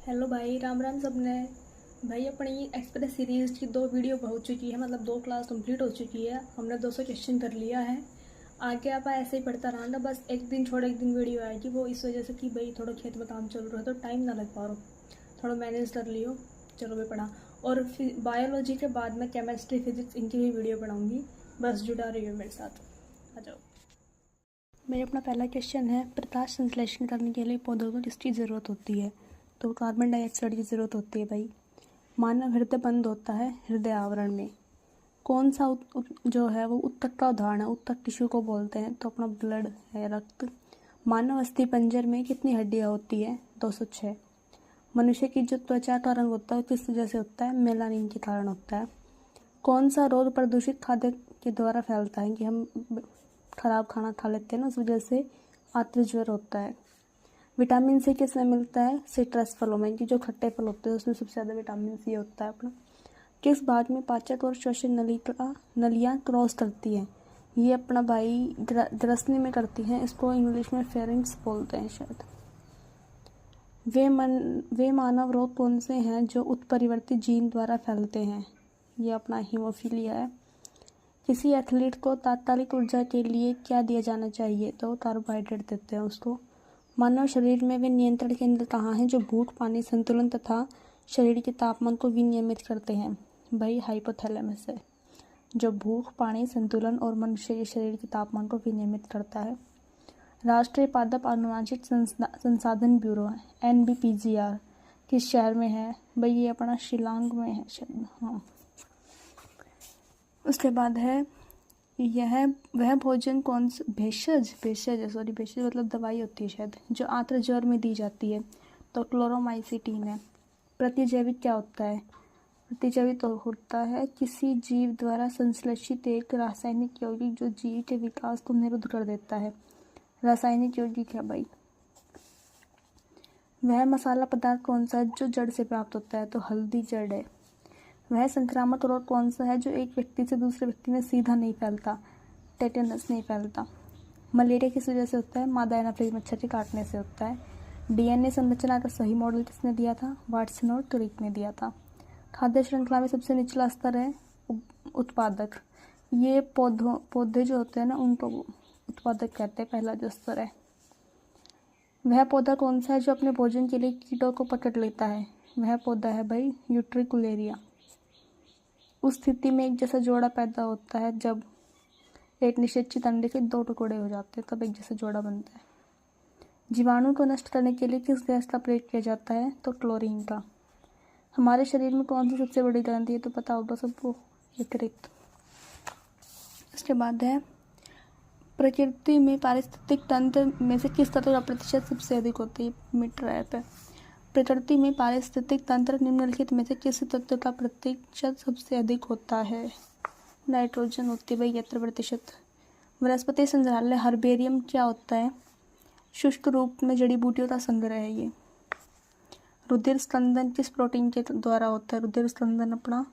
Hello भाई, राम राम सबने। भाई अपनी एक्सप्रेस सीरीज़ की 2 वीडियो हो चुकी है, मतलब 2 क्लास कंप्लीट हो चुकी है। हमने 200 क्वेश्चन कर लिया है। आगे आप ऐसे ही पढ़ता रहना, बस एक दिन छोड़ एक दिन वीडियो आएगी। वो इस वजह से कि भाई थोड़ा खेत में काम चल रहा है तो टाइम ना लग पा रहा, थोड़ा मैनेज कर लियो। चलो मैं पढ़ा। और फिर बायोलॉजी के बाद में केमिस्ट्री फिजिक्स इनकी भी वीडियो बनाऊँगी। बस जुड़ा रहिए मेरे साथ, आ जाओ। मेरा अपना पहला क्वेश्चन है, प्रकाश संश्लेषण करने के लिए पौधों को किसकी ज़रूरत होती है? तो कार्बन डाइऑक्साइड की ज़रूरत होती है भाई। मानव हृदय बंद होता है हृदय आवरण में। कौन सा जो है वो उत्तक का उदाहरण है? उत्तक टिश्यू को बोलते हैं, तो अपना ब्लड है, रक्त। मानव अस्थि पंजर में कितनी हड्डियाँ होती है? 206। मनुष्य की जो त्वचा का रंग होता है वो किस वजह से होता है? मेलानिन के कारण होता है। कौन सा रोग प्रदूषित खाद्य के द्वारा फैलता है? कि हम खराब खाना खा लेते हैं ना, उस वजह से आंतरिक ज्वर होता है। विटामिन सी किसमें मिलता है? सिट्रस फलों में, कि जो खट्टे फल होते हैं उसमें सबसे ज़्यादा विटामिन सी होता है अपना। किस भाग में पाचक और श्वसन नलियाँ क्रॉस करती हैं? ये अपना भाई ग्रसनी में करती हैं। इसको इंग्लिश में फेरिंग्स बोलते हैं शायद। वे मानव रोग कौन से हैं जो उत्परिवर्ती जीन द्वारा फैलते हैं? ये अपना हीमोफीलिया है। किसी एथलीट को तात्कालिक ऊर्जा के लिए क्या दिया जाना चाहिए? तो कार्बोहाइड्रेट देते हैं उसको। मानव शरीर में वे नियंत्रण केंद्र कहाँ हैं जो भूख, पानी संतुलन तथा शरीर के तापमान को विनियमित करते हैं? भाई हाइपोथैलेमस है, जो भूख, पानी संतुलन और मनुष्य के शरीर के तापमान को विनियमित करता है। राष्ट्रीय पादप आनुवांशिक संसाधन ब्यूरो है NBPGR किस शहर में है? भाई ये अपना शिलांग में है शायद, हाँ। उसके बाद है, यह वह भोजन कौन सा भेषज मतलब दवाई होती है शायद, जो आंत्र ज्वर में दी जाती है? तो क्लोरोमाइसिटीन है। प्रतिजैविक क्या होता है? प्रतिजैविक तो होता है किसी जीव द्वारा संश्लेषित एक रासायनिक यौगिक जो जीव के विकास को निरुद्ध कर देता है। रासायनिक यौगिक है भाई। वह मसाला पदार्थ कौन सा है जो जड़ से प्राप्त होता है? तो हल्दी जड़ है। वह संक्रामक रोग कौन सा है जो एक व्यक्ति से दूसरे व्यक्ति में सीधा नहीं फैलता? टेटेनस नहीं फैलता। मलेरिया किस वजह से होता है? मादा एनाफ्लिज मच्छर के काटने से होता है। DNA संरचना का सही मॉडल किसने दिया था? वाटसन और क्रिक ने दिया था। खाद्य श्रृंखला में सबसे निचला स्तर है उत्पादक। ये पौधे जो होते हैं ना, उनको उत्पादक कहते हैं, पहला जो स्तर है। वह पौधा कौन सा है जो अपने भोजन के लिए कीटों को पकड़ लेता है? वह पौधा है भाई यूट्रिकुलेरिया। उस स्थिति में एक जैसा जोड़ा पैदा होता है जब एक निषेचित अंडे के 2 टुकड़े हो जाते हैं, तब एक जैसा जोड़ा बनता है। जीवाणु को नष्ट करने के लिए किस गैस का प्रयोग किया जाता है? तो क्लोरीन का। हमारे शरीर में कौन सी सबसे बड़ी ग्रंथि है? तो पता होगा सबको, यकृत। उसके बाद है, प्रकृति में पारिस्थितिक तंत्र में से किस तत्व का प्रतिशत सबसे अधिक होती है? मीटर है। प्रकृति में पारिस्थितिक तंत्र निम्नलिखित में से किस तत्व का प्रतिशत सबसे अधिक होता है? नाइट्रोजन होती है भाई 71%। वनस्पति संग्रहालय हर्बेरियम क्या होता है? शुष्क रूप में जड़ी बूटियों का संग्रह है ये। रुधिर स्कंदन किस प्रोटीन के द्वारा होता है? रुधिर स्कंदन अपना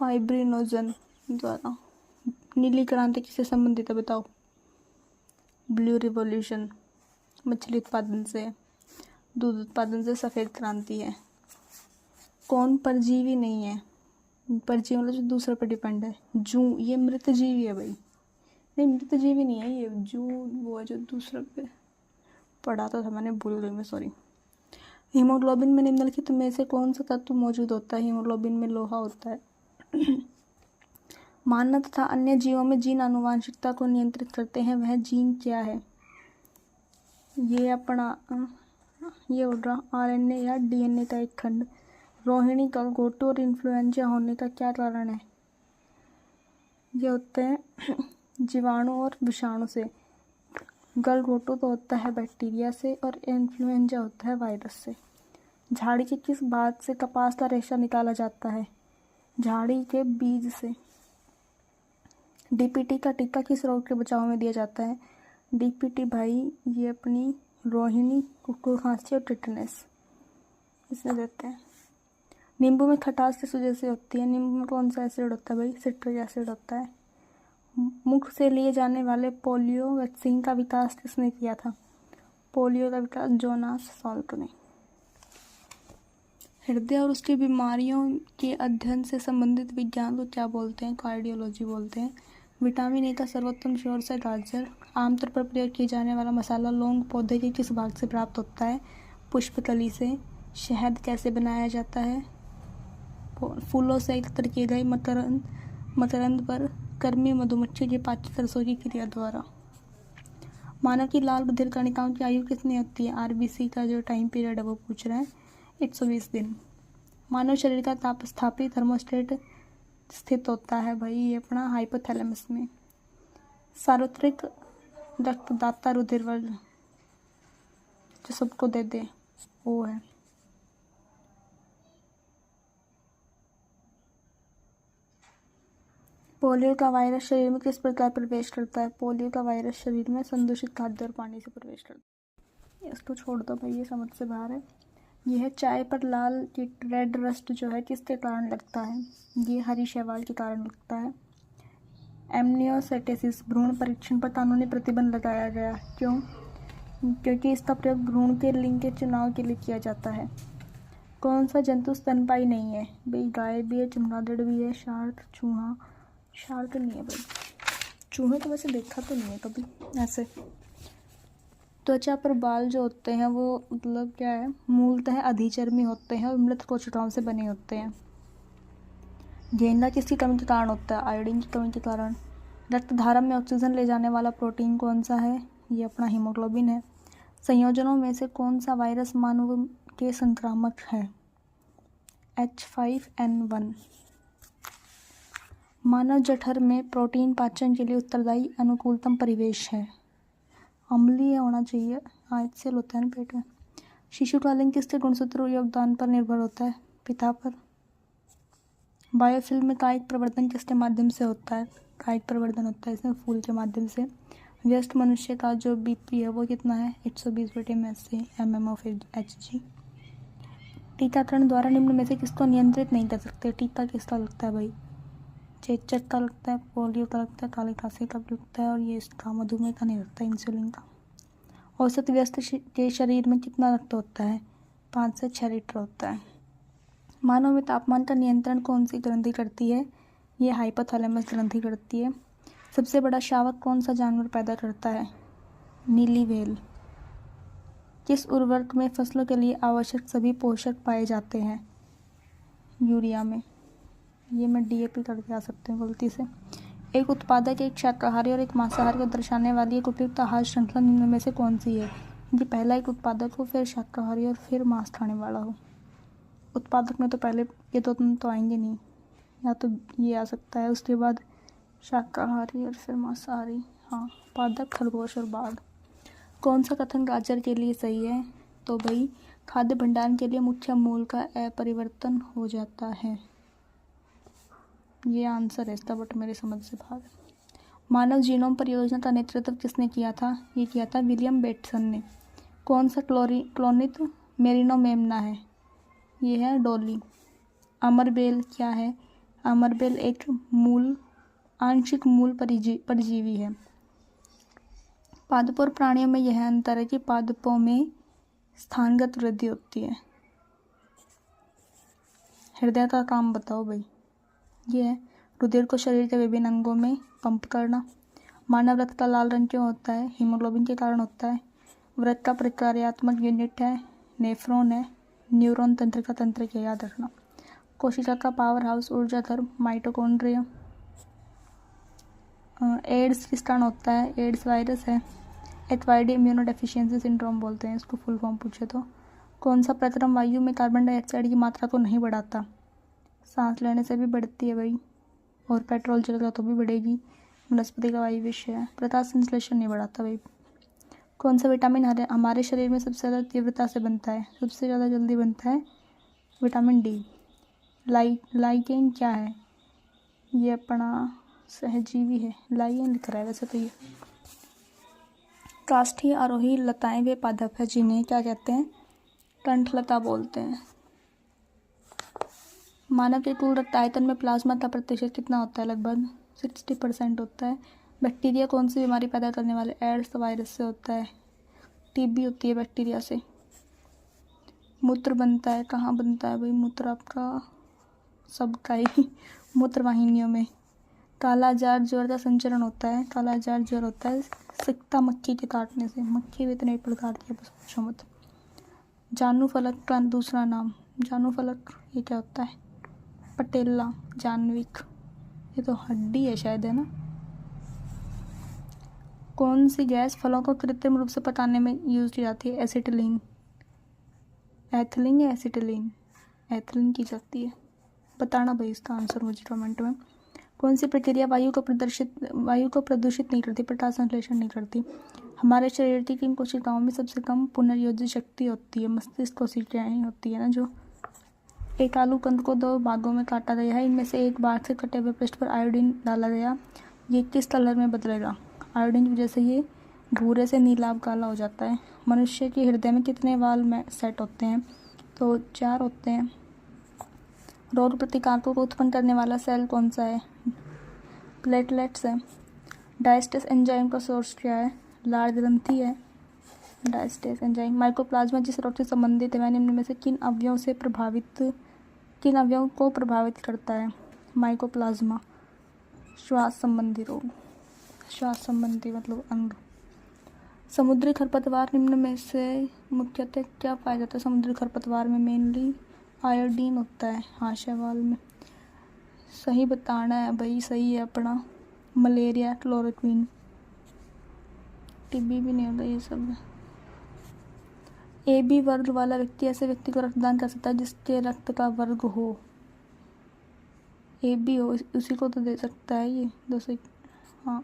फाइब्रिनोजन द्वारा। नीली क्रांति किससे संबंधित है बताओ? Blue revolution. मछली उत्पादन से, दूध उत्पादन से सफ़ेद क्रांति है। कौन परजीवी नहीं है? परजीवी मतलब जो दूसरे पर डिपेंड है। जूं, ये मृत जीवी है भाई। नहीं, मृत जीवी नहीं है ये, जूं वो है जो दूसरे पे पढ़ा था मैंने, भूल गई मैं, सॉरी। हीमोग्लोबिन में निम्नलिखित में से कौन सा तत्व मौजूद होता है? हीमोग्लोबिन में लोहा होता है। मानव तथा अन्य जीवों में जीन आनुवांशिकता को नियंत्रित करते हैं, वह जीन क्या है? ये अपना ये हो रहा RNA या DNA का एक खंड। रोहिणी का गोटू और इन्फ्लुएंजा होने का क्या कारण है? ये होते हैं जीवाणु और विषाणु से। गलघोटू तो होता है बैक्टीरिया से और इन्फ्लुएंजा होता है वायरस से। झाड़ी के किस भाग से कपास का रेशा निकाला जाता है? झाड़ी के बीज से। DPT का टीका किस रोग के बचाव में दिया जाता है? DPT भाई ये अपनी रोहिणी, कुकुर खांसी और टिटनेस, इसमें देते हैं। नींबू में खटास किस वजह से होती है? नींबू में कौन सा एसिड होता है भाई? सिट्रिक एसिड होता है। मुख से लिए जाने वाले पोलियो वैक्सीन का विकास किसने किया था? पोलियो का विकास जोनास साल्क ने। हृदय और उसकी बीमारियों के अध्ययन से संबंधित विज्ञान को क्या बोलते हैं? कार्डियोलॉजी बोलते हैं। विटामिन ए का सर्वोत्तम सोर्स है गाजर। आमतौर पर प्रयोग किए जाने वाला मसाला लौंग पौधे के किस भाग से प्राप्त होता है? पुष्पकली से। शहद कैसे बनाया जाता है? फूलों से एकत्र किए गए मकरंद पर कर्मी मधुमक्खी के पाचन तरसों की क्रिया द्वारा। मानव की लाल रुधिर कणिकाओं की आयु कितनी होती है? आरबीसी का जो टाइम पीरियड है वो पूछ रहे हैं, 120 दिन। मानव शरीर का ताप स्थापी थर्मोस्टेट स्थित होता है भाई ये अपना हाइपोथैलेमस में। सार्वत्रिक रक्तदाता रुधिर वर्ग जो सबको दे दे वो है। पोलियो का वायरस शरीर में किस प्रकार प्रवेश करता है? पोलियो का वायरस शरीर में संदूषित खाद्य और पानी से प्रवेश करता है। इसको छोड़ दो भाई, ये समझ से बाहर है। यह चाय पर लाल रेड रस्ट जो है किसके कारण लगता है? ये हरी शैवाल के कारण लगता है। एमनियोसेटेसिस भ्रूण परीक्षण पर कानूनी प्रतिबंध लगाया गया। क्यों? क्योंकि इसका प्रयोग भ्रूण के लिंग के चुनाव के लिए किया जाता है। कौन सा जंतु स्तनपायी नहीं है? भाई गाय भी है, चमगादड़ भी है, शार्क, चूहा। शार्क नहीं है भाई, चूहे तो वैसे देखा तो नहीं है कभी ऐसे। त्वचा पर बाल जो होते हैं वो मतलब क्या है? मूलतः अधिचर्मी होते हैं और मृत कोशिकाओं से बने होते हैं। गेंदा किसकी कमी के कारण होता है? आयोडीन की कमी के कारण। रक्त धारा में ऑक्सीजन ले जाने वाला प्रोटीन कौन सा है? ये अपना हीमोग्लोबिन है। संयोजनों में से कौन सा वायरस मानव के संक्रामक है? H5N1। मानव जठर में प्रोटीन पाचन के लिए उत्तरदायी अनुकूलतम परिवेश है। अम्लीय होना चाहिए, HCl होता है ना पेट में। शिशु का लिंग किसके गुणसूत्र योगदान पर निर्भर होता है? पिता पर। बायोफिल्म में कायिक प्रवर्धन किसके माध्यम से होता है? कायिक प्रवर्धन होता है इसमें फूल के माध्यम से। व्यस्त मनुष्य का जो बीपी है वो कितना है? 120/mm/Hg। टीकाकरण द्वारा निम्न में से किसको नियंत्रित नहीं कर सकते? टीका किसका लगता है भाई? चेचक का लगता है, पोलियो का लगता है, काली खांसी का लगता है और ये इसका मधुमेह का नहीं लगता, इंसुलिन का। औसत व्यस्त के शरीर में कितना रक्त होता है? 5 से 6 लीटर होता है। मानव में तापमान का नियंत्रण कौन सी ग्रंथि करती है? ये हाइपोथैलेमस ग्रंथि करती है। सबसे बड़ा शावक कौन सा जानवर पैदा करता है? नीली व्हेल। किस उर्वरक में फसलों के लिए आवश्यक सभी पोषक पाए जाते हैं? यूरिया में। ये मैं DAP करके आ सकते हैं गलती से। एक उत्पादक, एक शाकाहारी और एक मांसाहारी को दर्शाने वाली एक उपयुक्त आहार श्रृंखला निम्न में से कौन सी है? कि पहला एक उत्पादक हो, फिर शाकाहारी और फिर मांस खाने वाला हो। उत्पादक में तो पहले ये तो आएंगे नहीं, या तो ये आ सकता है, उसके बाद शाकाहारी और फिर मांसाहारी। हाँ, उत्पादक, खरगोश और बाघ। कौन सा कथन गाजर के लिए सही है? तो भाई खाद्य भंडारण के लिए मुख्य मूल का अपरिवर्तन हो जाता है। ये आंसर है इसका, बट मेरे समझ से बाहर है। मानव जीनोम परियोजना का नेतृत्व किसने किया था? ये किया था विलियम बेटसन ने। कौन सा क्लोनित मेरिनो मेमना है? ये है डॉली। अमरबेल क्या है? अमरबेल एक आंशिक मूल परजीवी है। पादपों और प्राणियों में यह अंतर है कि पादपों में स्थानगत वृद्धि होती है। हृदय का काम बताओ भाई। ये है रुधिर को शरीर के विभिन्न अंगों में पंप करना। मानव रक्त का लाल रंग क्यों होता है? हीमोग्लोबिन के कारण होता है। वृक्क का प्रक्रियात्मक यूनिट है, नेफ्रॉन है। न्यूरॉन तंत्र का तंत्र क्या याद रखना। कोशिका का पावर हाउस ऊर्जा धर्म माइटोकॉन्ड्रिया। एड्स किस कारण होता है? एड्स वायरस है। HYD इम्यूनोडेफिशिएंसी सिंड्रोम बोलते हैं इसको, फुल फॉर्म पूछे तो। कौन सा प्रक्रम वायु में कार्बन डाइऑक्साइड की मात्रा को नहीं बढ़ाता? सांस लेने से भी बढ़ती है भाई, और पेट्रोल जलेगा तो भी बढ़ेगी। वनस्पति का वायु विषय है। प्रकाश संश्लेषण नहीं बढ़ाता भाई। कौन सा विटामिन हमारे शरीर में सबसे ज़्यादा तीव्रता से बनता है? सबसे ज़्यादा जल्दी बनता है विटामिन D। लाइकेन क्या है? ये अपना सहजीवी है, लाइएन लिख रहा है वैसे तो ये। काष्ठीय आरोही लताएं वे पादप है जिन्हें क्या कहते हैं? कंठलता बोलते हैं। मानव के कुल रक्त आयतन में प्लाज्मा का प्रतिशत कितना होता है? लगभग 60% होता है। बैक्टीरिया कौन सी बीमारी पैदा करने वाले? एड्स वायरस से होता है। TB होती है बैक्टीरिया से। मूत्र बनता है, कहाँ बनता है भाई मूत्र आपका? सबका ही मूत्र वाहिनियों में। कालाजार ज्वर का संचरण होता है, कालाजार ज्वर होता है सिकता मक्खी के काटने से। मक्खी भी इतने प्रकार की है, बस पूछो मत। जानू फलक का दूसरा नाम, जानू फलक ये क्या होता है? पटेला, जानविक, ये तो हड्डी है शायद, है ना। कौन सी गैस फलों को कृत्रिम रूप से पकाने में यूज की जाती है? एसिटिलीन, एथिलीन या एसिटिलीन? एथिलीन की जाती है। बताना भाई इसका आंसर मुझे कमेंट में। कौन सी प्रक्रिया वायु को प्रदूषित नहीं करती, प्रकाश संश्लेषण नहीं करती? हमारे शरीर की किन कोशिकाओं में सबसे कम पुनर्योजी शक्ति होती है? मस्तिष्क कोशिकाएं होती है ना जो। एक आलू कंद को 2 भागों में काटा गया है, इनमें से एक भाग से कटे हुए पृष्ठ पर आयोडीन डाला गया, ये किस कलर में बदलेगा? आयोडीन की वजह से ये भूरे से नीलाभ काला हो जाता है। मनुष्य के हृदय में कितने वाल्व में सेट होते हैं? तो 4 होते हैं। रोग प्रतिकारकों को उत्पन्न करने वाला सेल कौन सा है? प्लेटलेट्स है। डायस्टेस एंजाइम का सोर्स क्या है? लाल ग्रंथि है डायस्टेस एंजाइम। माइकोप्लाज्मा जिस रोग से संबंधित है वह निम्न में से किन अवयवों को प्रभावित करता है? माइकोप्लाज्मा। श्वास संबंधी रोग, श्वास संबंधी मतलब अंग। समुद्री खरपतवार निम्न में से मुख्यतः क्या पाया जाता है? समुद्री खरपतवार में मेनली आयोडीन होता है। हाँ, शैवाल में। सही बताना है भाई, सही है अपना। Malaria, chloroquine. टीबी भी नहीं होता, ये सब है। AB वर्ग वाला व्यक्ति ऐसे व्यक्ति को रक्तदान कर सकता है जिसके रक्त का वर्ग हो AB हो, उसी को तो दे सकता है ये। जैसे हाँ।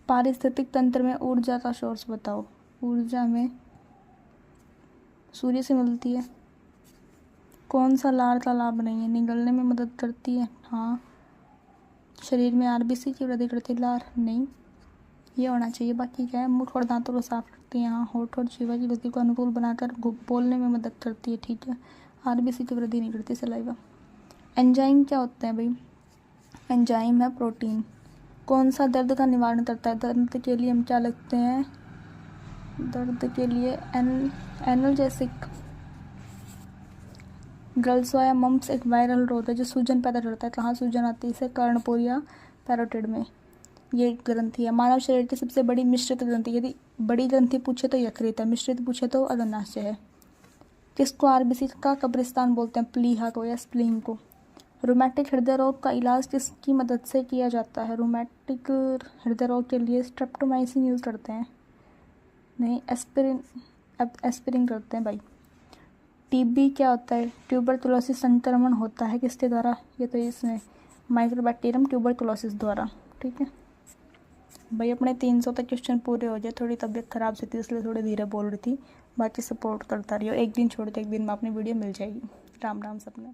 पारिस्थितिक तंत्र में ऊर्जा का सोर्स बताओ। ऊर्जा में सूर्य से मिलती है। कौन सा लाल का लाभ नहीं है? निगलने में मदद करती है। हाँ। शरीर में RBC की वृद्धि करती है। लार नहीं, ये होना चाहिए। बाकी क्या है? मुख और दांतों को साफ रखती है। हाँ। होठ और जीवा की गति को अनुकूल बनाकर बोलने में मदद करती है। ठीक है। RBC की वृद्धि नहीं करती सलाइवा। एंजाइम क्या होते हैं भाई? एंजाइम है प्रोटीन। कौन सा दर्द का निवारण करता है? दर्द के लिए हम क्या लगते हैं? दर्द के लिए एनाल्जेसिक। गलसोया मम्प्स एक वायरल रोग है जो सूजन पैदा करता है। कहाँ सूजन आती है? इसे कर्णपुर या पैरोटिड में। ये ग्रंथि है। मानव शरीर की सबसे बड़ी मिश्रित ग्रंथि, यदि बड़ी ग्रंथि पूछे तो यकृत है, मिश्रित पूछे तो अग्नाशय है। किसको RBC का कब्रिस्तान बोलते हैं? प्लीहा को या स्प्लीन को। रोमैटिक हृदय रोग का इलाज किसकी मदद से किया जाता है? रोमैटिक हृदय रोग के लिए स्ट्रेप्टोमाइसिन यूज़ करते हैं। नहीं, एस्पिरिन करते हैं भाई। TB क्या होता है? ट्यूबरकुलोसिस संक्रमण होता है किसके द्वारा? ये तो इसमें माइक्रोबैक्टीरियम ट्यूबरकुलोसिस द्वारा। ठीक है भाई। अपने 300 तक क्वेश्चन पूरे हो जाए। थोड़ी तबीयत ख़राब सी थी इसलिए थोड़ी धीरे बोल रही थी। बाकी सपोर्ट करता रहियो। एक दिन छोड़ के एक दिन में अपनी वीडियो मिल जाएगी। राम राम सपने।